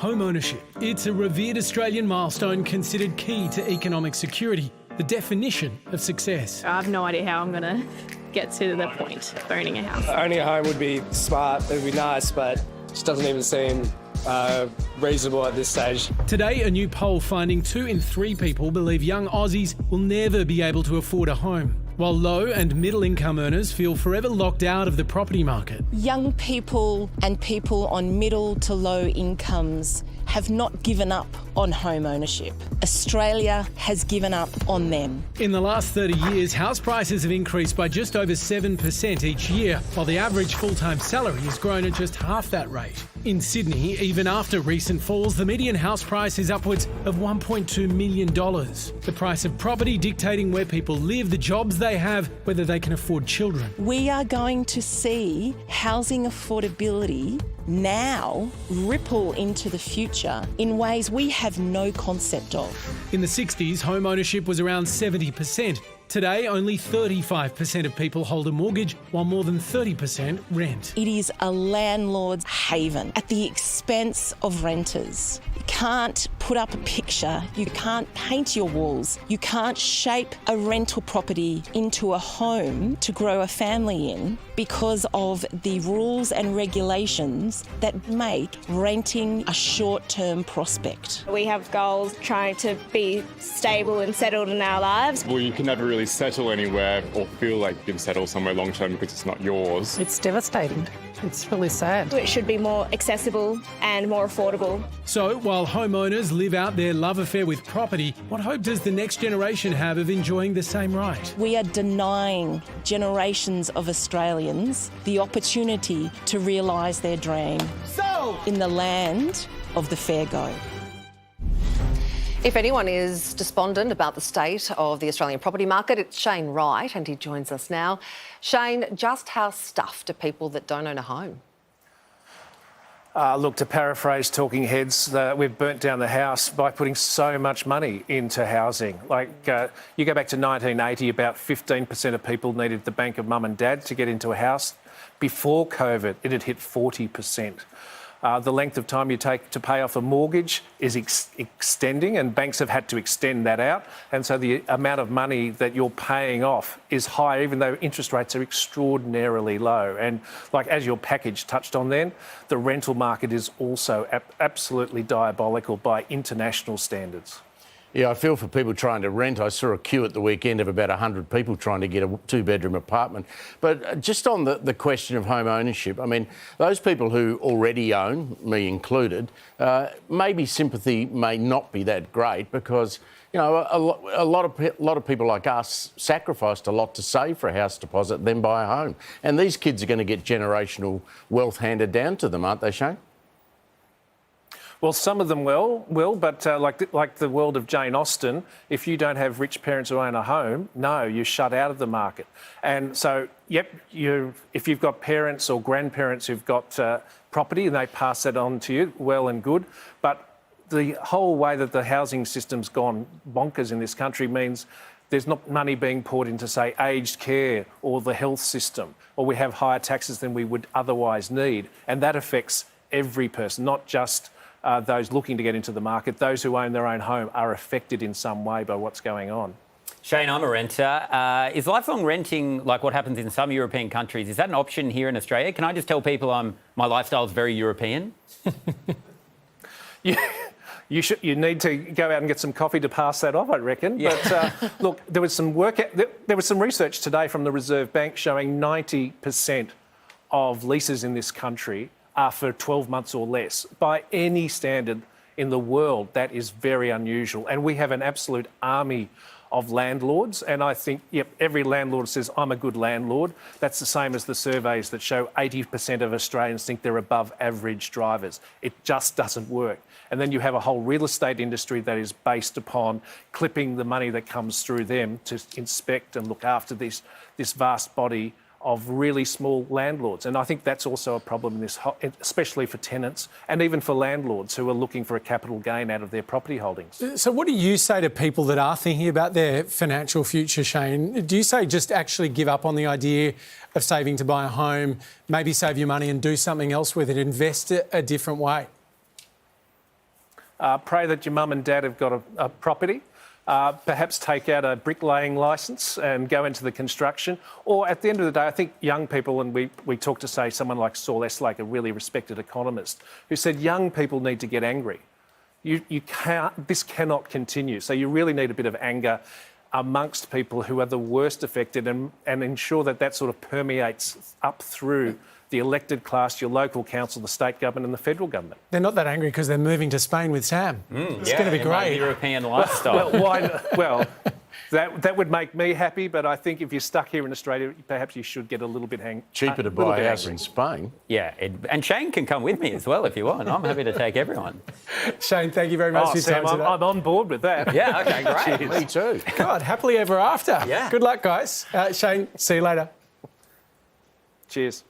Home ownership. It's a revered Australian milestone considered key to economic security, the definition of success. I have no idea how I'm going to get to the point of owning a house. Owning a home would be smart, it would be nice, but it just doesn't even seem reasonable at this stage. Today, a new poll finding 2 in 3 people believe young Aussies will never be able to afford a home, while low and middle income earners feel forever locked out of the property market. Young people and people on middle to low incomes have not given up on home ownership. Australia has given up on them. In the last 30 years, house prices have increased by just over 7% each year, while the average full-time salary has grown at just half that rate. In Sydney, even after recent falls, the median house price is upwards of $1.2 million. The price of property dictating where people live, the jobs they have, whether they can afford children. We are going to see housing affordability now ripple into the future in ways we have no concept of. In the 60s, home ownership was around 70%. Today, only 35% of people hold a mortgage, while more than 30% rent. It is a landlord's haven at the expense of renters. You can't put up a picture, you can't paint your walls, you can't shape a rental property into a home to grow a family in because of the rules and regulations that make renting a short-term prospect. We have goals trying to be stable and settled in our lives. Well, you can never really settle anywhere or feel like you can settle somewhere long term because it's not yours. It's devastating. It's really sad. It should be more accessible and more affordable. So, while homeowners live out their love affair with property, what hope does the next generation have of enjoying the same right? We are denying generations of Australians the opportunity to realise their dream in the land of the fair go. If anyone is despondent about the state of the Australian property market, it's Shane Wright, and he joins us now. Shane, just how stuffed are people that don't own a home? Look, to paraphrase talking heads, we've burnt down the house by putting so much money into housing. Like, you go back to 1980, about 15% of people needed the bank of mum and dad to get into a house. Before COVID, it had hit 40%. The length of time you take to pay off a mortgage is extending, and banks have had to extend that out. And so the amount of money that you're paying off is high, even though interest rates are extraordinarily low. And like as your package touched on then, the rental market is also absolutely diabolical by international standards. Yeah, I feel for people trying to rent. I saw a queue at the weekend of about 100 people trying to get a 2-bedroom apartment. But just on the question of home ownership, I mean, those people who already own, me included, maybe sympathy may not be that great because, you know, a lot of people like us sacrificed a lot to save for a house deposit, then buy a home. And these kids are going to get generational wealth handed down to them, aren't they, Shane? Well, some of them will, but like the world of Jane Austen, if you don't have rich parents who own a home, no, you're shut out of the market. And so, yep, if you've got parents or grandparents who've got property and they pass that on to you, well and good. But the whole way that the housing system's gone bonkers in this country means there's not money being poured into, say, aged care or the health system, or we have higher taxes than we would otherwise need. And that affects every person, not just those looking to get into the market. Those who own their own home are affected in some way by what's going on. Shane, I'm a renter. Is lifelong renting like what happens in some European countries? Is that an option here in Australia? Can I just tell people my lifestyle is very European? You need to go out and get some coffee to pass that off, I reckon. Yeah. But look, there was some research today from the Reserve Bank showing 90% of leases in this country are for 12 months or less. By any standard in the world, that is very unusual. And we have an absolute army of landlords. And I think, yep, every landlord says, I'm a good landlord. That's the same as the surveys that show 80% of Australians think they're above average drivers. It just doesn't work. And then you have a whole real estate industry that is based upon clipping the money that comes through them to inspect and look after this vast body of really small landlords. And I think that's also a problem in this, especially for tenants and even for landlords who are looking for a capital gain out of their property holdings. So what do you say to people that are thinking about their financial future, Shane? Do you say just actually give up on the idea of saving to buy a home, maybe save your money and do something else with it, invest it a different way? Pray that your mum and dad have got a property. Perhaps take out a bricklaying licence and go into the construction. Or at the end of the day, I think young people, and we talk to, say, someone like Saul Eslake, a really respected economist, who said young people need to get angry. You can't, this cannot continue. So you really need a bit of anger amongst people who are the worst affected and ensure that sort of permeates up through the elected class, your local council, the state government and the federal government. They're not that angry because they're moving to Spain with Sam. It's going to be great. European lifestyle. Well, that would make me happy, but I think if you're stuck here in Australia, perhaps you should get a little bit cheaper to buy a house in Spain. Yeah, and Shane can come with me as well if you want. I'm happy to take everyone. Shane, thank you very much for your Sam, time today. I'm on board with that. Yeah, okay, great. Me too. God, happily ever after. Yeah. Good luck, guys. Shane, see you later. Cheers.